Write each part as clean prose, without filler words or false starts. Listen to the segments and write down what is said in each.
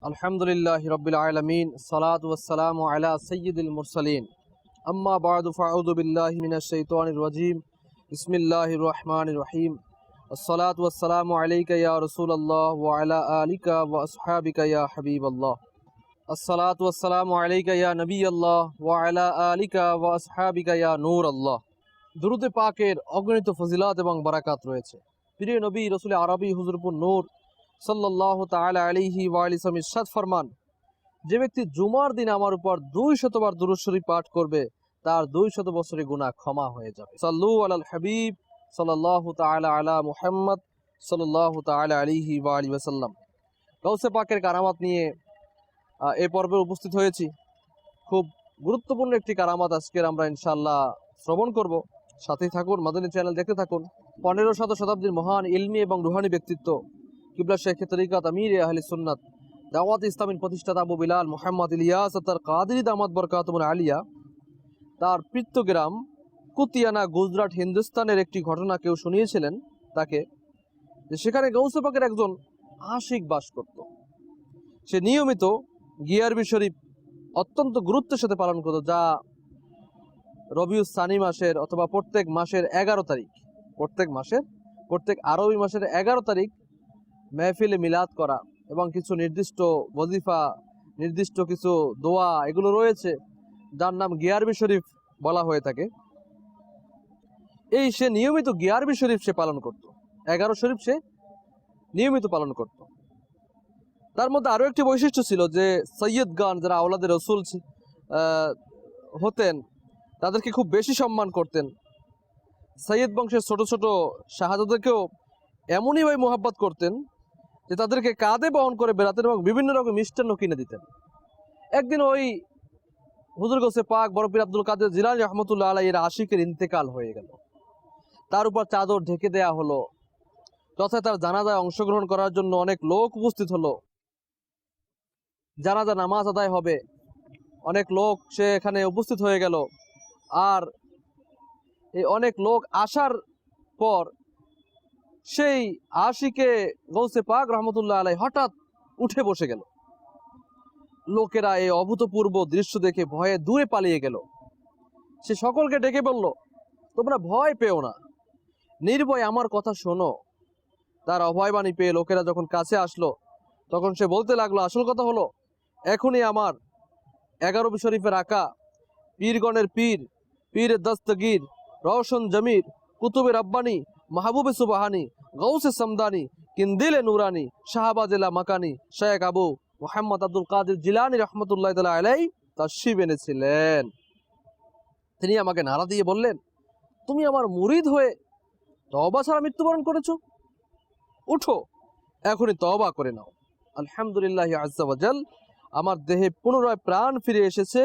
আলহামদুলিল্লাহি রাব্বিল আলামিন সালাতু ওয়াসসালামু আলা সাইয়্যিদিল মুরসালিন আম্মা বা'দু ফাআউযু বিল্লাহি মিনাশ শাইতানির রাজীম বিসমিল্লাহির রহমানির রহিম আসসালাতু ওয়াসসালামু আলাইকা ইয়া রাসূলুল্লাহ ওয়া আলা আলিকা ওয়া আসহাবিকা ইয়া হাবিবাল্লাহ আসসালাতু ওয়াসসালামু আলাইকা ইয়া নবিয়াল্লাহ ওয়া আলা আলিকা ওয়া আসহাবিকা ইয়া নূরাল্লাহ। দুরূদে পাকের অগণিত ফজিলত এবং বারাকাত রয়েছে। প্রিয় নবী রাসূল আরবি হুজুরপুর নূর সাল্লাল্লাহু তাআলা আলাইহি ওয়া আলিহি ওয়াসাল্লাম ইরশাদ ফরমান, যে ব্যক্তি জুমার দিন আমার উপর 200 বার দুরূদ শরীফ পাঠ করবে তার 200 বছরের গুনাহ ক্ষমা হয়ে যাবে। সাল্লু আলাল হাবিব সাল্লাল্লাহু তাআলা আলা মুহাম্মদ সাল্লাল্লাহু তাআলা আলাইহি ওয়া আলিহি ওয়াসাল্লাম। গাউসে পাকের কারামাত নিয়ে এই পর্বে উপস্থিত হয়েছি। খুব গুরুত্বপূর্ণ একটি কারামাত আজকের আমরা ইনশাআল্লাহ শ্রবণ করব। সাথেই থাকুন, মাদানী চ্যানেল দেখতে থাকুন। 15 শতাব্দীর মহান ইলমি এবং রুহানি ব্যক্তিত্ব কিবলা শেখ তরিকাত আমির আহলে সুন্নাত দাওয়াত ইসলামীর প্রতিষ্ঠাতা আবু বিলাল মুহাম্মদ ইলিয়াস আত্তার কাদরি দামাত বরকাতুল আলিয়া, তার পিতৃগ্রাম কুতিয়ানা গুজরাট হিন্দুস্তানের একটি ঘটনা কেউ শুনিয়েছিলেন তাকে, যে সেখানে গাউসে পাকের একজন আশিক বাস করত। সে নিয়মিত গিয়ারবি শরীফ অত্যন্ত গুরুত্বের সাথে পালন করত, যা রবিউস সানি মাসের অথবা প্রত্যেক মাসের 11 তারিখ, প্রত্যেক আরবি মাসের 11 তারিখ মেহফিলে মিলাদ করা এবং কিছু নির্দিষ্ট ওয়াজিফা, নির্দিষ্ট কিছু দোয়া এগুলো রয়েছে যার নাম গিয়ারবি শরীফ বলা হয়ে থাকে। সে নিয়মিত গিয়ারবি শরীফ সে পালন করত, 11 শরীফ সে নিয়মিত পালন করত। তার মধ্যে আরো একটি বৈশিষ্ট্য ছিল যে সৈয়দগান, যারা আওলাদে রসুল হতেন, তাদেরকে খুব বেশি সম্মান করতেন। সৈয়দ বংশের ছোট ছোট শাহাদাতদেরকেও এমনইভাবে মোহাব্বত করতেন যে তাদেরকে কাঁধে বহন করে বেড়াতেন এবং বিভিন্ন রকম মিষ্টান্ন কিনে দিতেন। একদিন ওই হুজুর গাউসে পাক বড় পীর আব্দুল কাদের জিলানী রহমতুল্লাহ আলাইহির আশিকের ইন্তেকাল হয়ে গেল। তার উপর চাদর ঢেকে দেয়া হলো, তথা তার জানাজায় অংশগ্রহণ করার জন্য অনেক লোক উপস্থিত হলো। জানাজা নামাজ আদায় হবে, অনেক লোক সে এখানে উপস্থিত হয়ে গেল। আর এই অনেক লোক আসার পর সেই আশিকে গাউসে পাক রহমতুল্লাহ আলাইহি হঠাৎ উঠে বসে গেল। লোকেরা এই অভূতপূর্ব দৃশ্য দেখে ভয়ে দূরে পালিয়ে গেল। সে সকলকে ডেকে বলল, তোমরা ভয় পেও না, নির্ভয় আমার কথা শোনো। তার অভয়বাণী পেয়ে লোকেরা যখন কাছে আসলো তখন সে বলতে লাগলো, আসল কথা হলো এখনই আমার 11 শরীফের আকা, পীরগণের পীর, পীর দস্তগীর, রওশন জমির, কুতুবে রব্বানি, মাহবুবে সুবহানি, গাউসে সমদানি, কিন্দিলে নুরানি, শাহবাজেলা মাকানি, শেখ আবু মুহাম্মদ আব্দুল কাদের জিলানী রহমতুল্লাহ তাআলা আলাইহি তাশরিফ এনেছিলেন। তিনি আমাকে নাড়া দিয়ে বললেন, তুমি আমার মুরিদ হয়ে তওবা ছাড়া মৃত্যুবরণ করেছো, উঠো এখনই তওবা করে নাও। আলহামদুলিল্লাহ আজ্জা ওয়া জাল, আমার দেহে পুনরায় প্রাণ ফিরে এসেছে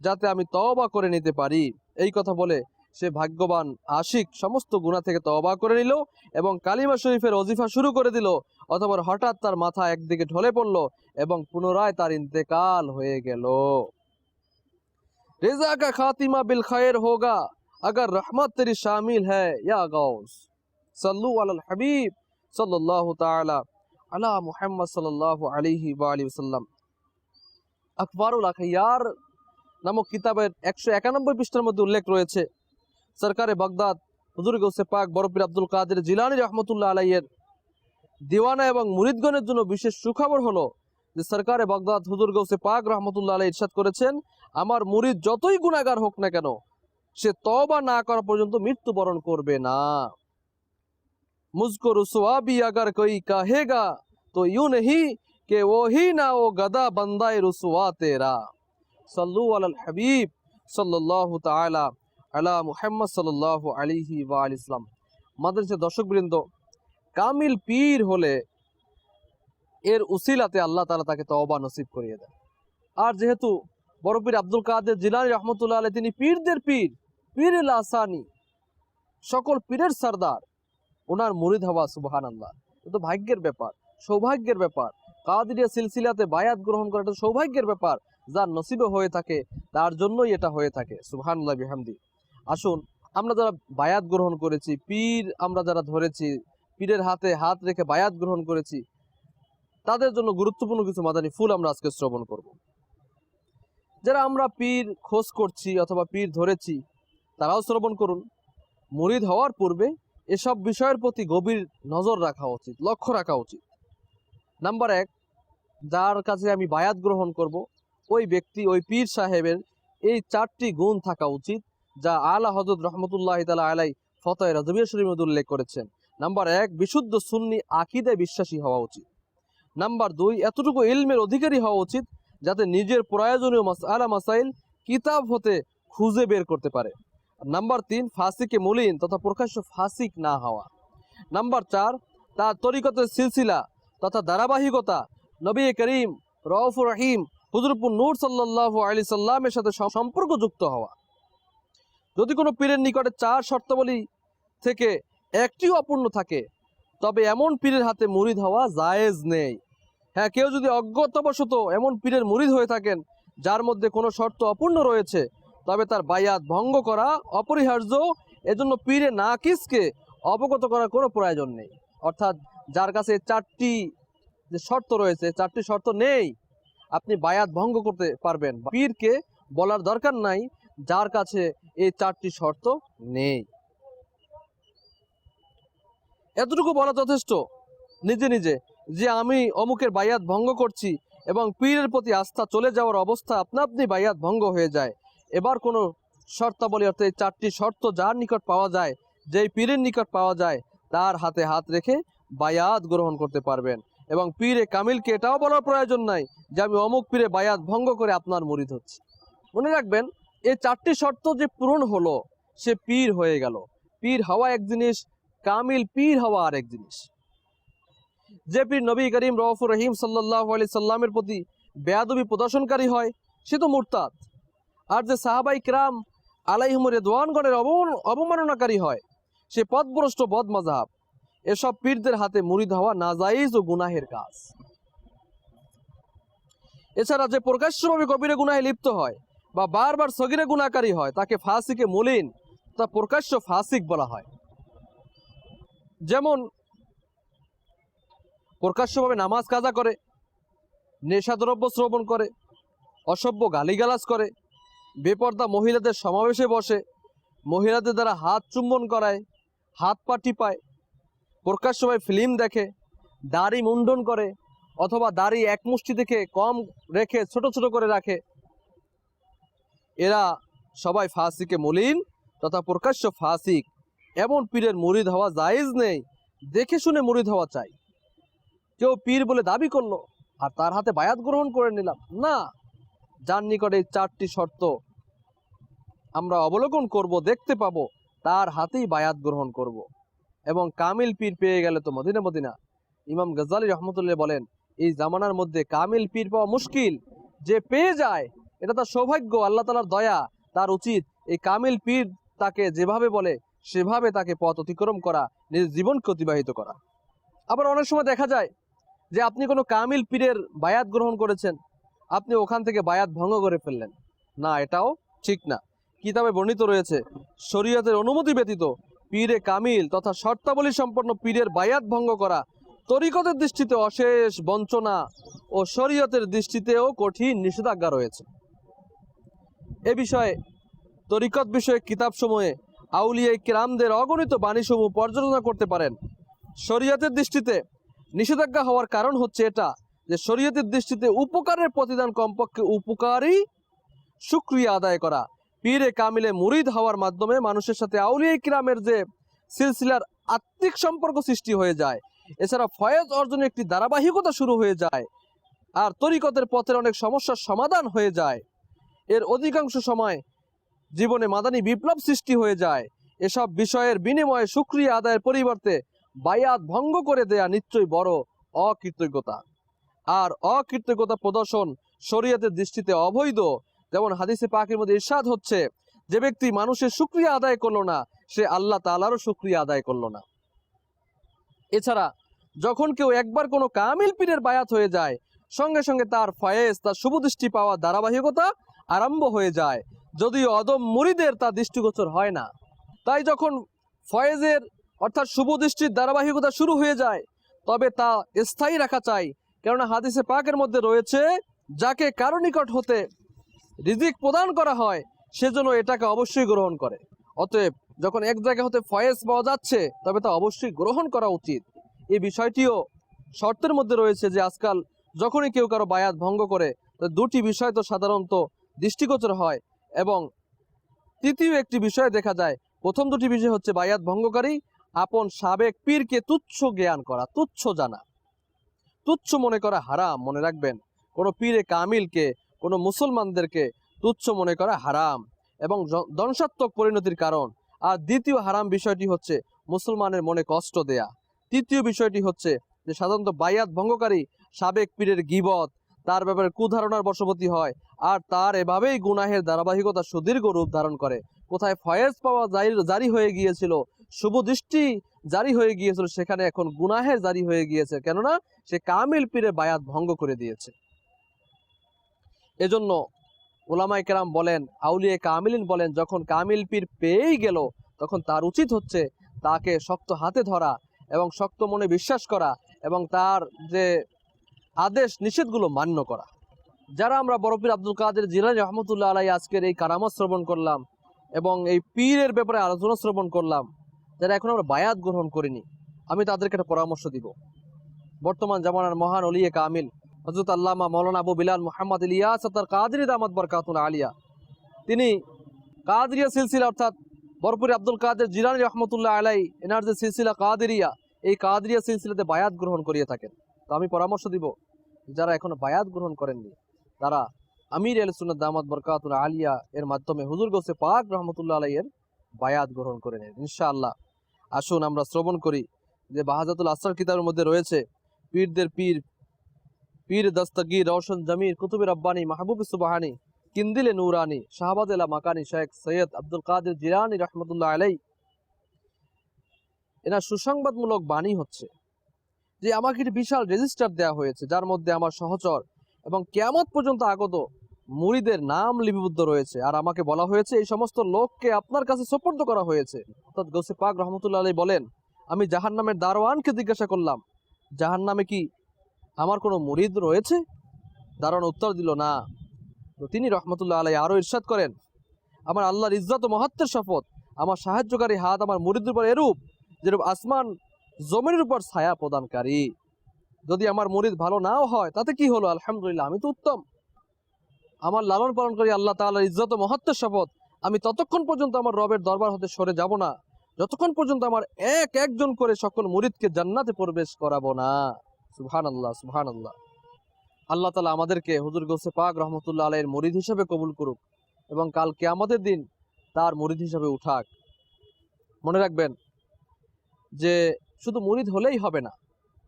যাতে আমি তওবা করে নিতে পারি। এই কথা বলে সে ভাগ্যবান আশিক সমস্ত গুনাহ থেকে তওবা করে নিল এবং কালিমা শরীফের ওজিফা শুরু করে দিল। অথবা হঠাৎ তার মাথা একদিকে ঢলে পড়ল এবং পুনরায় তার ইন্তেকাল হয়ে গেল। রেজা কা খাতিমা বিল খায়ের হোগা अगर रहमत तेरी शामिल है या गौस, सल्लु अलल हबीब सल्लल्लाहु ताला अला मुहम्मद सल्लल्लाहु अलैहि वा आलिहि वसल्लम। अखबारुल अखयार नामक किताबेर 191 পৃষ্ঠার মধ্যে উল্লেখ রয়েছে, সরকারে বাগদাদ হুজুর গাউসে পাক বড় পীর আব্দুল কাদের জিলানী রহমতুল্লাহ আলাইহির দিওয়ানা এবং মুরিদগণের জন্য বিশেষ সুখবর হলো যে সরকারে বাগদাদ হুজুর গাউসে পাক রহমতুল্লাহ আলাইহি ইরশাদ করেছেন, আমার মুরিদ যতই গুনাহগার হোক না কেন সে তওবা না করা পর্যন্ত মৃত্যুবরণ করবে না। মুঝকো রুসওয়া भी अगर कोई कहेगा तो यूं नहीं कि वो ही ना वो गदा बंदाए रुसवा तेरा। सल्लु अलल हबीब सल्लल्लाहु ताला अला मुहम्मद सल्लल्लाहु अलैहि वा आलिहि वसल्लम। মাদ্রাসার দর্শকবৃন্দ, কামিল পীর হলে এর উসিলাতে আল্লাহ তাআলা তাকে তওবা নসিব করিয়ে দেন। আর যেহেতু বড় পীর আব্দুল কাদের জিলানী রহমতুল্লাহ আলাইহি তিনি পীরদের পীর, পীরুল আসানি, সকল পীরের সরদার, ওনার মুরিদ হওয়া সুবহানাল্লাহ এ তো ভাগ্যের ব্যাপার, সৌভাগ্যের ব্যাপার। কাদেরিয়া সিলসিলাতে বায়াত গ্রহণ করাটা সৌভাগ্যের ব্যাপার, যার নসিবে হয়ে থাকে তার জন্যই এটা হয়ে থাকে। সুবহানাল্লাহ বিহামদি। আসুন আমরা যারা বায়াত গ্রহণ করেছি, পীর আমরা যারা ধরেছি, পীরের হাতে হাত রেখে বায়াত গ্রহণ করেছি, তাদের জন্য গুরুত্বপূর্ণ কিছু মাদানী ফুল আমরা আজকে শ্রবণ করব। যারা আমরা পীর খোঁজ করছি অথবা পীর ধরেছি তারাও শ্রবণ করুন। মুরিদ হওয়ার পূর্বে এসব বিষয়ের প্রতি গভীর নজর রাখা উচিত, লক্ষ্য রাখা উচিত। নাম্বার 1, যার কাছে আমি বায়াত গ্রহণ করব ওই ব্যক্তি, ওই পীর সাহেবের এই 4টি গুণ থাকা উচিত, যা আলা হযরত রহমতুল্লাহ তাআলা আলাই ফতোয়া রাজবিয়া শরীফের মধ্যে উল্লেখ করেছেন। নাম্বার 1, বিশুদ্ধ সুন্নি আকীদায় বিশ্বাসী হওয়া উচিত। নাম্বার 2, এতটুকু ইলমের অধিকারী হওয়া উচিত যাতে নিজের প্রয়োজনীয় মাসআলা মাসাইল কিতাব হতে খুঁজে বের করতে পারে। নাম্বার 3, ফাসিকে মুলিন তথা প্রকাশ্য ফাসিক না হওয়া। নাম্বার 4, তার তরিকতের সিলসিলা তথা ধারাবাহিকতা নবী করিম রউফুর রহিম হুজুরপুর নূর সাল্লাল্লাহু আলাইহি সাল্লামের সাথে সম্পর্কযুক্ত হওয়া। যদি কোনো পীরের নিকটে 4 শর্তাবলী থেকে একটিও অপূর্ণ থাকে তবে এমন পীরের হাতে মুরিদ হওয়া জায়েজ নেই। হ্যাঁ, কেউ যদি অজ্ঞতাবশত এমন পীরের মুরিদ হয়ে থাকেন যার মধ্যে কোনো শর্ত অপূর্ণ রয়েছে তবে তার বায়াত ভঙ্গ করা অপরিহার্য। এজন্য পীরে নাকিসকে অবগত করার কোনো প্রয়োজন নেই। অর্থাৎ যার কাছে 4টি যে শর্ত রয়েছে 4টি শর্ত নেই, আপনি বায়াত ভঙ্গ করতে পারবেন। পীরকে বলার দরকার নাই যার কাছে এই 4টি শর্ত নেই। এতটুকু বলা যথেষ্ট নিজে নিজে যে আমি অমুকের বায়াত ভঙ্গ করছি এবং পীরের প্রতি আস্থা চলে যাওয়ার অবস্থা আপনা আপনি বায়াত ভঙ্গ হয়ে যায়। এবার কোনো শর্তাবলী অর্থাৎ 4টি শর্ত যার নিকট পাওয়া যায়, যেই পীরের নিকট পাওয়া যায় তার হাতে হাত রেখে বায়াত গ্রহণ করতে পারবেন। এবং পীরে কামিলকে এটাও বলার প্রয়োজন নাই যে আমি অমুক পীরে বায়াত ভঙ্গ করে আপনার মুরিদ হচ্ছি। মনে রাখবেন, এই 4টি শর্ত যে পূরণ হলো সে পীর হয়ে গেল। পীর হওয়া এক জিনিস, কামিল পীর হওয়া আর এক জিনিস। যে পীর নবী করিম রউফুর রহিম সাল্লাল্লাহু আলাইহি সাল্লামের প্রতি বেয়াদবি প্রদর্শনকারী হয় সে তো মুরতাদ। আর যে সাহাবাই কিরাম আলাইহিমুর রিদওয়ানগণের অবমাননাকারী হয় সে পথভ্রষ্ট বদমাযহাব। এসব পীরদের হাতে মুরিদ হওয়া নাজায়েজ ও গুনাহের কাজ। এছাড়া যে প্রকাশ্যভাবে কবিরা গুনাহে লিপ্ত হয় বা বারবার সগীরা গুনাহকারী হয় তাকে ফাসিকে মুলিন তা প্রকাশ্য ফাসিক বলা হয়। যেমন প্রকাশ্যভাবে নামাজ কাজা করে, নেশাদ্রব্য শ্রবণ করে, অসভ্য গালিগালাজ করে, বেপর্দা মহিলাদের সমাবেশে বসে, মহিলাদের দ্বারা হাত চুম্বন করায়, হাত পা টিপায়, প্রকাশ্যভাবে ফিল্ম দেখে, দাড়ি মুন্ডন করে অথবা দাড়ি এক মুষ্টি থেকে কম রেখে ছোট ছোট করে রাখে, এরা সবাই ফাসিকে মুলিন তথা প্রকাশ্য ফাসিক। এমন পীরের মুরিদ হওয়া জায়েজ নেই। দেখে শুনে মুরিদ হওয়া চাই। কেউ পীর বলে দাবি করলো আর তার হাতে বায়াত গ্রহণ করে নিলাম না। যার নিকটে 4টি শর্ত আমরা অবলোকন করব, দেখতে পাবো, তার হাতেই বায়াত গ্রহণ করব। এবং কামিল পীর পেয়ে গেলে তো মদিনা মদিনা। ইমাম গাজ্জালী রহমতুল্লাহ বলেন এই জামানার মধ্যে কামিল পীর পাওয়া মুশকিল। যে পেয়ে যায় এটা তার সৌভাগ্য, আল্লাহ তাআলার দয়া। তার উচিত এই কামিল পীর তাকে যেভাবে বলে সেভাবে তাকে পথ অতিক্রম করা, নিজের জীবনকে অতিবাহিত করা। আবার অনেক সময় দেখা যায় যে আপনি কোনো কামিল পীরের বায়াত গ্রহণ করেছেন, আপনি ওখান থেকে বায়াত ভঙ্গ করে ফেললেন। না, এটাও ঠিক না। কিতাবে বর্ণিত রয়েছে শরীয়তের অনুমতি ব্যতীত পীরে কামিল তথা শর্তাবলী সম্পন্ন পীরের বায়াত ভঙ্গ করা তরিকতের দৃষ্টিতে অশেষ বঞ্চনা ও শরীয়তের দৃষ্টিতেও কঠিন নিষেধাজ্ঞা রয়েছে। এ বিষয়ে তরিকত বিষয়ে কিতাবসমূহে আউলিয়া কিরামদের অগণিত বাণীসমূহ পর্যালোচনা করতে পারেন। শরীয়তের দৃষ্টিতে নিষেধাজ্ঞা হওয়ার কারণ হচ্ছে এটা যে শরীয়তের দৃষ্টিতে উপকারের প্রতিদান কমপক্ষে উপকারী শুকরিয়া আদায় করা। পীরে কামিলে মুরিদ হওয়ার মাধ্যমে মানুষের সাথে আউলিয়া কিরামের যে সিলসিলার আত্মিক সম্পর্ক সৃষ্টি হয়ে যায়, এছাড়া ফয়েজ অর্জনের একটি ধারাবাহিকতা শুরু হয়ে যায়, আর তরিকতের পথের অনেক সমস্যার সমাধান হয়ে যায়। এর অধিকাংশ সময় জীবনে মাদানী বিপ্লব সৃষ্টি হয়ে যায়। এসব বিষয়ের বিনিময়ে শুকরিয়া আদায়ের পরিবর্তে বায়াত ভঙ্গ করে দেয়া নিশ্চয়ই বড় অকৃতজ্ঞতা। আর অকৃতজ্ঞতা প্রদর্শন শরীয়তের দৃষ্টিতে অবৈধ। যেমন হাদিসে পাকের মধ্যে ইরশাদ হচ্ছে, যে ব্যক্তি মানুষের শুকরিয়া আদায় করলো না সে আল্লাহ তাআলারও শুকরিয়া আদায় করলো না। এছাড়া যখন কেউ একবার কোনো কামিল পীরের বায়াত হয়ে যায় সঙ্গে সঙ্গে তার ফয়েজ, তার শুভদৃষ্টি পাওয়া ধারাবাহিকতা আরম্ভ হয়ে যায়, যদিও অদম মুরিদের তা দৃষ্টিগোচর হয় না। তাই যখন ফয়েজের অর্থাৎ শুভদৃষ্টির ধারাবাহিকতা শুরু হয়ে যায় তবে তা স্থায়ী রাখা চাই, কেননা হাদিসে পাকের মধ্যে রয়েছে, যাকে কারো নিকট হতে রিজিক প্রদান করা হয় সেজন্য এটাকে অবশ্যই গ্রহণ করে। অতএব যখন এক জায়গা হতে ফয়েজ পাওয়া যাচ্ছে তবে তা অবশ্যই গ্রহণ করা উচিত। এই বিষয়টিও শর্তের মধ্যে রয়েছে যে আজকাল যখনই কেউ কারো বায়াত ভঙ্গ করে তো দুটি বিষয় তো সাধারণত দৃষ্টিগোচর হয়, এবং তৃতীয় একটি বিষয় দেখা যায়। প্রথম দুটি বিষয় হচ্ছে বায়াত ভঙ্গকারী আপন সাবেক পীরকে তুচ্ছ জ্ঞান করা, তুচ্ছ জানা, তুচ্ছ মনে করা হারাম। মনে রাখবেন, কোনো পীরে কামিলকে, কোনো মুসলমানদেরকে তুচ্ছ মনে করা হারাম এবং ধ্বংসাত্মক পরিণতির কারণ। আর দ্বিতীয় হারাম বিষয়টি হচ্ছে মুসলমানের মনে কষ্ট দেয়া। তৃতীয় বিষয়টি হচ্ছে যে সাধারণত বায়াত ভঙ্গকারী সাবেক পীরের গীবত, তার ব্যাপারে কুধারণার বশবর্তী হয়, আর তার এভাবেই গুনাহের ধারাবাহিকতা সুদীর্ঘ রূপ ধারণ করে। কোথায় ফয়েজ পাওয়া জারি হয়ে গিয়েছিল, শুভ দৃষ্টি জারি হয়ে গিয়েছিল, সেখানে এখন গুনাহের জারি হয়ে গিয়েছে, কেননা সে কামিল পীরের বায়াত ভঙ্গ করে দিয়েছে। এজন্য উলামায়ে কেরাম বলেন, আউলিয়ে কামিলিন বলেন, যখন কামিল পীর পেয়েই গেল তখন তার উচিত হচ্ছে তাকে শক্ত হাতে ধরা এবং শক্ত মনে বিশ্বাস করা এবং তার যে আদেশ নিষেধগুলো মান্য করা। যারা আমরা বড় পীর আব্দুল কাদের জিলানী রহমতুল্লাহ আলাইহি আজকের এই কারামত শ্রবণ করলাম এবং এই পীরের ব্যাপারে আলোচনা শ্রবণ করলাম, যারা এখন আমরা বায়াত গ্রহণ করিনি, আমি তাদেরকে একটা পরামর্শ দিব। বর্তমান জামানার মহান ওলিয়ে কামিল হযরত আল্লামা মাওলানা আবু বিলাল মুহাম্মদ ইলিয়াস আত্তার কাদরি দামাত বরকাতুল আলিয়া, তিনি কাদরিয়া সিলসিলা অর্থাৎ বরপুরি আব্দুল কাদের জিলানী রহমতুল্লাহ আলাইহি এনার যে সিলসিলা কাদরিয়া, এই কাদরিয়া সিলসিলাতে বায়াত গ্রহণ করিয়ে থাকেন। তো আমি পরামর্শ দিব, যারা এখনো বায়াত গ্রহণ করেননি তারা আমির আহলে সুন্নাত দামাত বরকাতুল আলিয়া এর মাধ্যমে হুজুর গৌসে পাক রহমতুল্লাহ আলাইহি এর বায়াত গ্রহণ করে নেন ইনশাআল্লাহ। আসুন আমরা শ্রবণ করি যে বাহাজাতুল আসরার কিতাবের মধ্যে রয়েছে, পীরদের পীর, পীর দস্তগীর রওশন জমির কুতুবে রব্বানি মাহবুব সুবহানি কিন্দিলে নূরানি শাহবাজ এলা মাকানি শেখ সৈয়দ আব্দুল কাদের জিলানী রহমতুল্লাহ আলাইহি এনার সুসংবাদমূলক বাণী হচ্ছে যে আমাকে একটি বিশাল রেজিস্টার দেওয়া হয়েছে, যার মধ্যে আমার সহচর এবং কিয়ামত পর্যন্ত আগত মুরিদের নাম লিপিবদ্ধ রয়েছে। আর আমাকে বলা হয়েছে এই সমস্ত লোককে আপনার কাছে সুপর্দ করা হয়েছে। অর্থাৎ গৌসে পাক রহমতুল্লাহ আলাইহি বলেন, আমি জাহান্নামের দারোয়ানকে জিজ্ঞাসা করলাম, জাহান্নামে কি আমার কোনো মুরিদ রয়েছে? দারোয়ান উত্তর দিল না। তো তিনি রহমতুল্লাহ আলাইহি আরো ইরশাদ করেন, আমার আল্লাহর ইজ্জত ও মহত্বের শপথ, আমার সাহায্যকারী হাত আমার মুরিদের উপর এরূপ যেরূপ আসমান জমিনের উপর ছায়া প্রদানকারী। যদি আমার মুরিদ ভালো নাও হয় তাতে কি হলো, আলহামদুলিল্লাহ, আমি তো উত্তম। আমার লালন পালনকারী আল্লাহ তাআলার ইজ্জত ও মহত্বের শপথ, আমি ততক্ষণ পর্যন্ত আমার রবের দরবার হতে সরে যাব না যতক্ষণ পর্যন্ত আমার একজন করে সকল মুরিদকে জান্নাতে প্রবেশ করাবো না। সুবহানাল্লাহ, সুবহানাল্লাহ। আল্লাহ তাআলা আমাদেরকে হুজুর গৌসে পাক রহমতুল্লাহ আলাইহির মুরিদ হিসেবে কবুল করুক এবং কাল কিয়ামতের দিন তার মুরিদ হিসেবে উঠাক। মনে রাখবেন যে শুধু মুরিদ হলেই হবে না,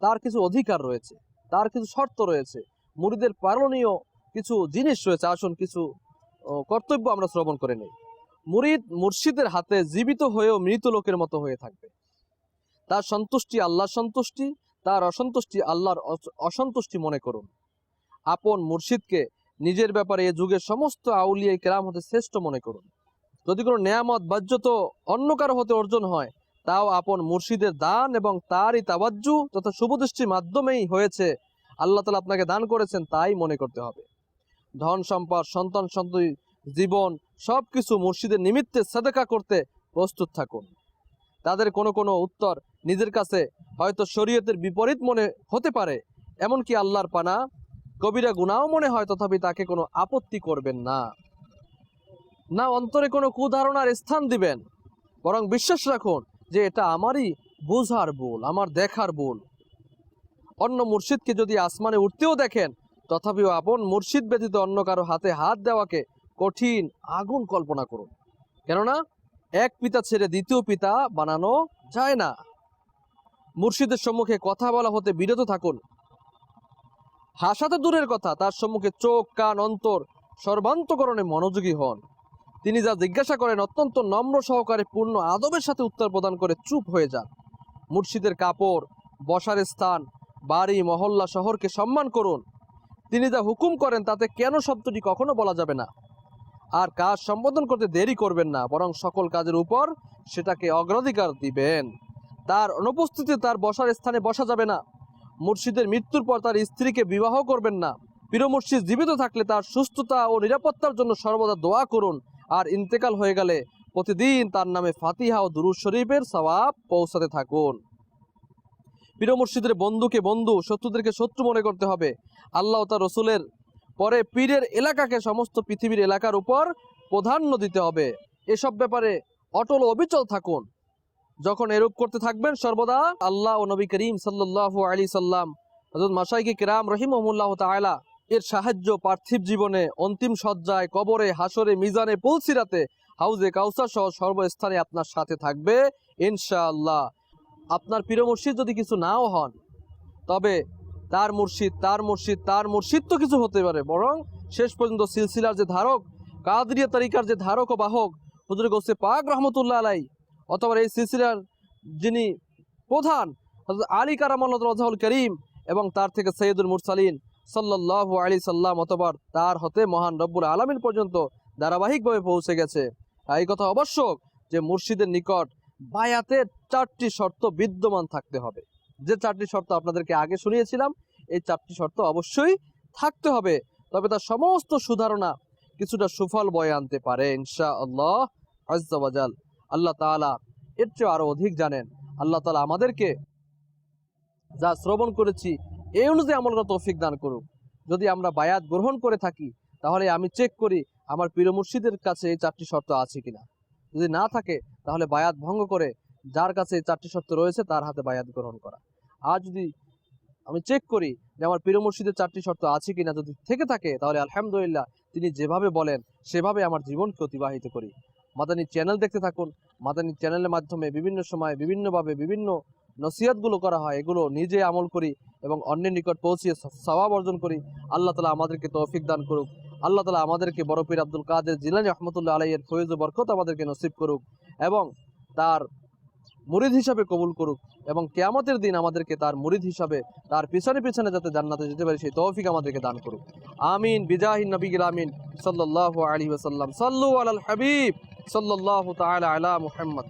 তার কিছু অধিকার রয়েছে, তার কিছু শর্ত রয়েছে, মুরিদের পালনীয় কিছু জিনিস রয়েছে। আসুন কিছু কর্তব্য আমরা শ্রবণ করে নেই। মুরিদ মুর্শিদের হাতে জীবিত হয়েও মৃত লোকের মতো হয়ে থাকবে। তার সন্তুষ্টি আল্লাহর সন্তুষ্টি, তার অসন্তুষ্টি আল্লাহর অসন্তুষ্টি মনে করুন। আপন মুর্শিদকে নিজের ব্যাপারে এ যুগের সমস্ত আউলিয়া কেরাম হতে শ্রেষ্ঠ মনে করুন। যদি কোনো নেয়ামত বাহ্যত অন্য কারো হতে অর্জন হয়, তাও আপন মুর্শিদের দান এবং তারই তাওয়াজ্জু তথা শুভদৃষ্টির মাধ্যমেই হয়েছে, আল্লাহ তাআলা আপনাকে দান করেছেন তাই মনে করতে হবে। ধন সম্পদ, সন্তান সন্ততি, জীবন সবকিছু মুর্শিদের নিমিত্তে সাদকা করতে প্রস্তুত থাকুন। তাদের কোনো কোনো উত্তর নিজের কাছে হয়তো শরীয়তের বিপরীত মনে হতে পারে, এমনকি আল্লাহর পানা কবিরা গুনাহ মনে হয়, তথাপি তাকে কোনো আপত্তি করবেন না, না অন্তরে কোনো কুধারণার স্থান দিবেন, বরং বিশ্বাস রাখুন যে এটা আমারই বোঝার ভুল, আমার দেখার ভুল। অন্য মুর্শিদকে যদি আসমানে উঠতেও দেখেন, তথাপিও আপন মুর্শিদ ব্যতীত অন্য কারো হাতে হাত দেওয়াকে কঠিন আগুন কল্পনা করুন। কেননা এক পিতা ছেড়ে দ্বিতীয় পিতা বানানো যায় না। মুর্শিদের সম্মুখে কথা বলা হতে বিরত থাকুন। হাসাতে দূরের কথা, তার সম্মুখে চোখ কান অন্তর সর্বান্তকরণে মনোযোগী হন। তিনি যা জিজ্ঞাসা করেন অত্যন্ত নম্র সহকারে পূর্ণ আদবের সাথে উত্তর প্রদান করে চুপ হয়ে যান। মুর্শিদের কাপড়, বসার স্থান, বাড়ি, মহল্লা, শহরকে সম্মান করুন। তিনি যা হুকুম করেন তাতে কেন শব্দটি কখনো বলা যাবে না। আর কাজ সম্বোধন করতে দেরি করবেন না, বরং সকল কাজের উপর সেটাকে অগ্রাধিকার দিবেন। তার অনুপস্থিতিতে তার বসার স্থানে বসা যাবে না। মুর্শিদের মৃত্যুর পর তার স্ত্রীকে বিবাহ করবেন না। পীর মুর্শিদ জীবিত থাকলে তার সুস্থতা ও নিরাপত্তার জন্য সর্বদা দোয়া করুন। আর ইন্তেকাল হয়ে গেলে প্রতিদিন তার নামে ফাতিহা ও দুরূদ শরীফের সওয়াব পৌঁছাতে থাকুন। পীর মুর্শিদের বন্ধুকে বন্ধু, শত্রুদেরকে শত্রু মনে করতে হবে। আল্লাহ ও তার রসুলের পরে পীরের এলাকাকে সমস্ত পৃথিবীর এলাকার উপর প্রাধান্য দিতে হবে। এসব ব্যাপারে অটল অবিচল থাকুন। যখন এরূপ করতে থাকবেন সর্বদা আল্লাহ ও নবী করিম সাল্লাল্লাহু আলাইহি সাল্লাম, হযরত মাশায়েখে কিরাম রাহিমাহুমুল্লাহ তাআলা এর সাহায্য পার্থিব জীবনে, অন্তিম সজ্জায়, কবরে, হাসরে, মিজানে, পুলসিরাতে, হাউজে কাউসার সহ সর্বস্থানে আপনার সাথে থাকবে ইনশাআল্লাহ। আপনার পীর মুর্শিদ যদি কিছু নাও হন, তবে তার মুর্শিদ তো কিছু হতে পারে, বরং শেষ পর্যন্ত সিলসিলার যে ধারক, কাদরিয়া তরিকার যে ধারক ও বাহক হুজুর গৌসে পাক রহমতুল্লাহ আলাই, অথবা এই সিলসিলার যিনি প্রধান হযরত আলী কারামাল্লাহু ওয়াজহুল করিম, এবং তার থেকে সৈয়দুল মুরসালিন সাল্লাল্লাহু আলাইহি সাল্লাম, অথবা তার হতে মহান রব্বুল আলামিন পর্যন্ত ধারাবাহিকভাবে পৌঁছে গেছে। এই কথা অবশ্যক যে মুর্শিদের নিকট বায়াতের 4টি শর্ত বিদ্যমান থাকতে হবে। যে 4টি শর্ত আপনাদেরকে আগে শুনিয়েছিলাম, এই 4টি শর্ত অবশ্যই থাকতে হবে। তবে তার সমস্ত সুধারণা কিছুটা সুফল বয়ে আনতে পারে ইনশাআল্লাহ আজ্জা ওয়া জাল। আল্লাহ তাআলা এর চেয়ে আরো অধিক জানেন। আল্লাহ তাআলা আমাদেরকে যা শ্রবণ করেছি এই অনুযায়ী আমল করার তৌফিক দান করুক। যদি আমরা বায়াত গ্রহণ করে থাকি, তাহলে আমি চেক করি আমার পীর মুর্শিদের কাছে এই 4টি শর্ত আছে কিনা। যদি না থাকে, তাহলে বায়াত ভঙ্গ করে যার কাছে এই 4টি শর্ত রয়েছে তার হাতে বায়াত গ্রহণ করা। আর যদি আমি চেক করি যে আমার পীর মুর্শিদের 4টি শর্ত আছে কিনা, যদি থেকে থাকে, তাহলে আলহামদুলিল্লাহ তিনি যেভাবে বলেন সেভাবে আমার জীবনকে অতিবাহিত করি। মাদানী চ্যানেল দেখতে থাকুন। মাদানী চ্যানেলের মাধ্যমে বিভিন্ন সময় বিভিন্নভাবে বিভিন্ন নসিহতগুলো করা হয়, এগুলো নিজে আমল করি এবং অন্যের নিকট পৌঁছিয়ে সওয়াব অর্জন করি। আল্লাহ তাআলা আমাদেরকে তৌফিক দান করুক। আল্লাহ তাআলা আমাদেরকে বড় পীর আব্দুল কাদের জিলানী রহমতুল্লাহ আলাইহির ফয়েজ ও বরকত আমাদেরকে নসিব করুক এবং তার মুরিদ হিসাবে কবুল করুক, এবং কিয়ামতের দিন আমাদেরকে তার মুরিদ হিসাবে তার পিছনে পিছনে যাতে জান্নাতে যেতে পারি সেই তৌফিক আমাদেরকে দান করুক। আমিন বিজাহিন নবিয়িল আমিন সাল্লাল্লাহু আলাইহি ওয়াসাল্লাম। সাল্লু আলাল হাবিব সাল্লাল্লাহু তাআলা আলা মুহাম্মদ।